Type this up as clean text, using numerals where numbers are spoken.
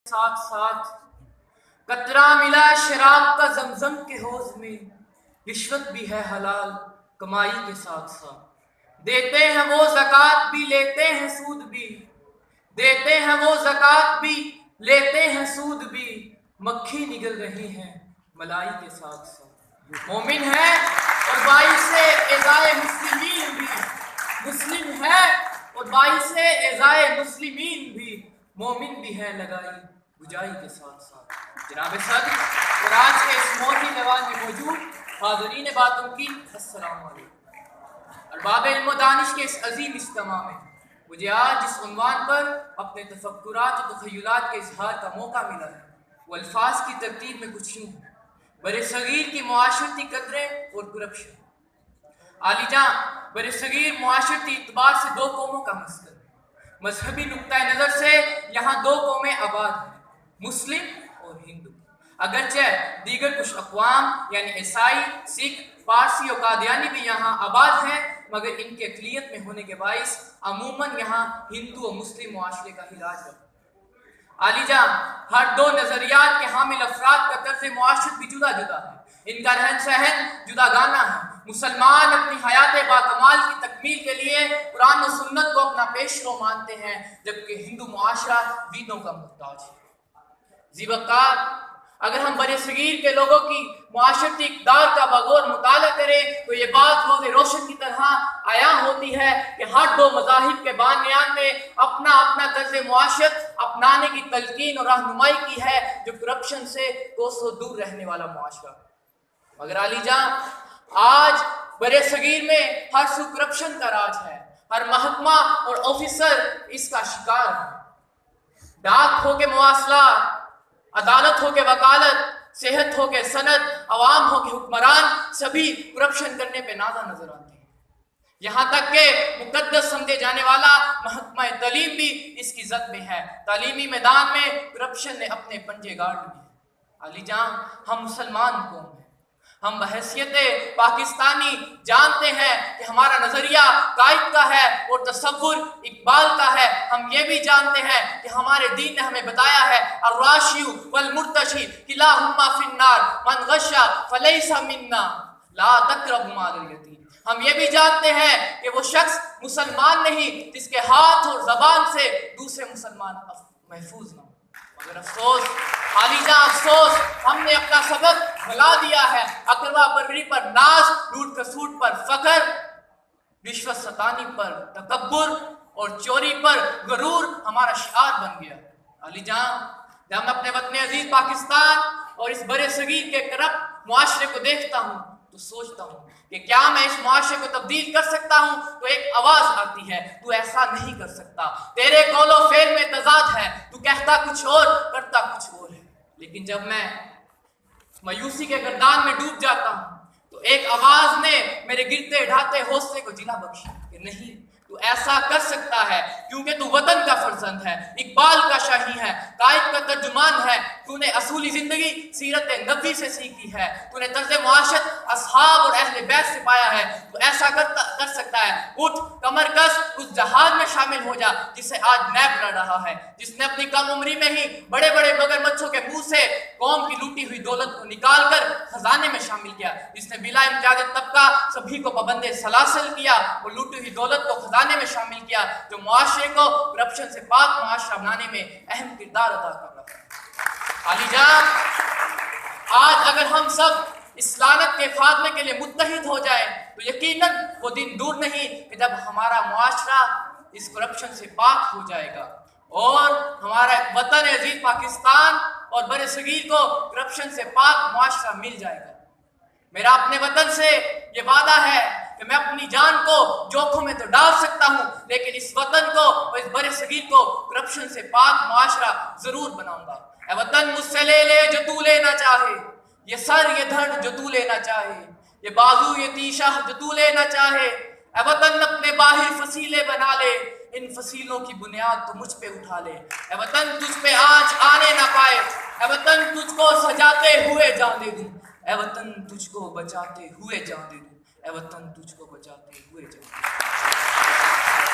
ساتھ ساتھ قطرہ ملا شراب کا زمزم کے حوض میں، رشوت بھی ہے حلال کمائی کے ساتھ ساتھ، دیتے ہیں وہ زکوٰۃ بھی لیتے ہیں سود بھی، دیتے ہیں وہ زکوٰۃ بھی لیتے ہیں سود بھی، مکھی نگل رہی ہیں ملائی کے ساتھ ساتھ، مومن ہے اور باعث اعزائے مسلمین بھی، مسلم ہے اور باعث اعزائے مسلمین بھی، مومن بھی ہے لگائی بجائی کے ساتھ ساتھ۔ جناب صدر اور آج کے اس موتی جوان میں موجود حاضرین باتوں کی السلام علیکم۔ ارباب علم و دانش کے اس عظیم اجتماع میں مجھے آج اس عنوان پر اپنے تفکرات و تخیلات کے اظہار کا موقع ملا ہے، وہ الفاظ کی ترتیب میں کچھ یوں ہیں: بر صغیر کی معاشرتی قدریں اور کرپشن۔ عالی جاں بر صغیر معاشرتی اعتبار سے دو قوموں کا مسکن ہے، مذہبی نقطہ نظر سے یہاں دو قومیں آباد ہیں، مسلم اور ہندو، اگرچہ دیگر کچھ اقوام یعنی عیسائی، سکھ، پارسی اور قادیانی بھی یہاں آباد ہیں، مگر ان کے اقلیت میں ہونے کے باعث عموماً یہاں ہندو اور مسلم معاشرے کا ہی راج ہے۔ عالی جاں ہر دو نظریات کے حامل افراد کا طرز معاشرت بھی جدا جدا ہے، ان کا رہن سہن جدا گانا ہے۔ مسلمان اپنی حیات باکمال کی تکمیل کے لیے قرآن و سنت کو اپنا پیشرو مانتے ہیں، جبکہ ہندو معاشرہ دینوں کا محتاج ہے۔ زیبکار اگر ہم بر صغیر کے لوگوں کی معاشرتی اقدار کا بغور مطالعہ کریں تو یہ بات روز روشن کی طرح عیاں ہوتی ہے کہ ہر دو مذاہب کے بانیان نے اپنا اپنا طرز معاشرت اپنانے کی تلقین اور رہنمائی کی ہے، جو کرپشن سے کوسوں دور رہنے والا معاشرہ۔ مگر عالی جاں آج بر صغیر میں ہر سو کرپشن کا راج ہے، ہر محکمہ اور آفیسر اس کا شکار ہے۔ ڈاک ہو کے مواصلات، عدالت ہو کے وکالت، صحت ہو کے صنعت، عوام ہو کے حکمران، سبھی کرپشن کرنے پہ نازا نظر آتے ہیں۔ یہاں تک کہ مقدس سمجھے جانے والا محکمہ تعلیم بھی اس کی زد میں ہے، تعلیمی میدان میں کرپشن نے اپنے پنجے گاڑ لیے ہیں۔ علی جاں ہم مسلمان قوم ہیں، ہم بحیثیت پاکستانی جانتے ہیں کہ ہمارا نظریہ قائد کا ہے اور تصور اقبال کا ہے۔ ہم یہ بھی جانتے ہیں کہ ہمارے دین نے ہمیں بتایا ہے الراشی والمرتشی کلاہما فی النار من غش فلیس منا لا تقربوا مال الیتیم۔ ہم یہ بھی جانتے ہیں کہ وہ شخص مسلمان نہیں جس کے ہاتھ اور زبان سے دوسرے مسلمان محفوظ نہ ہو۔ مگر افسوس، عالی جاں افسوس، ہم نے اپنا سبق بھلا دیا ہے۔ اقربا پروری پر ناز، لوٹ کسوٹ پر فخر، رشوت ستانی پر تکبر اور چوری پر غرور ہمارا شعار بن گیا۔ عالی جاں جب میں اپنے وطن عزیز پاکستان اور اس بر صغیر کے کرپٹ معاشرے کو دیکھتا ہوں تو سوچتا ہوں کہ کیا میں اس معاشرے کو تبدیل کر سکتا ہوں؟ تو ایک آواز آتی ہے، تو ایسا نہیں کر سکتا، تیرے قول و فعل میں تضاد ہے، تو کہتا کچھ اور کرتا کچھ اور ہے۔ لیکن جب میں مایوسی کے گردان میں ڈوب جاتا ہوں تو ایک آواز نے میرے گرتے ڈھاتے حوصلے کو جلا بخشا کہ نہیں، تو ایسا کر سکتا ہے، کیونکہ تو وطن کا فرزند ہے، اقبال کا شاہی ہے، قائد کا ترجمان ہے، تو نے اصولی زندگی سیرت نبوی سے سیکھی ہے، تو نے طرز معاشرت اصحاب اور اہل بیت سے پایا ہے، تو ایسا کر سکتا ہے۔ اٹھ کمر کس اس جہاد میں شامل ہو جا جسے آج نیب لڑ رہا ہے، جس نے اپنی کم عمری میں ہی بڑے بڑے مگرمچھوں کے منہ سے قوم کی لوٹی ہوئی دولت کو نکال کر خزانے میں شامل کیا، جس نے بلا امتیاز طبقہ سبھی کو پابند سلاسل کیا اور لوٹی ہوئی دولت کو خزانے میں شامل کیا، جو معاشرے کو کرپشن سے پاک معاشرہ بنانے میں اہم کردار ادا کر رہا ہے۔ عالی جاں آج اگر ہم سب اس لعنت کے خاتمے کے لیے متحد ہو جائیں تو یقیناً وہ دن دور نہیں کہ جب ہمارا معاشرہ اس کرپشن سے پاک ہو جائے گا اور ہمارا وطن عزیز پاکستان اور بر صغیر کو کرپشن سے پاک معاشرہ مل جائے گا۔ میرا اپنے وطن سے یہ وعدہ ہے کہ میں اپنی جان کو جوکھوں میں تو ڈال سکتا ہوں، لیکن اس وطن کو اور اس بر صغیر کو کرپشن سے پاک معاشرہ ضرور بناؤں گا۔ اے وطن مجھ سے لے لے جو تو لینا چاہے، یہ سر یہ دھڑ جو تو لینا چاہے، یہ بازو یہ تیشہ جو تو لینا چاہے، اے وطن اپنے باہر فصیلے بنا لے، ان فصیلوں کی بنیاد تو مجھ پہ اٹھا لے۔ اے وطن تجھ پہ آنچ آنے نہ پائے، اے وطن تجھ کو سجاتے ہوئے جان دے دوں، اے وطن تجھ کو بچاتے ہوئے جان دے دوں، اے وطن تجھ کو بچاتے ہوئے جان دے دوں۔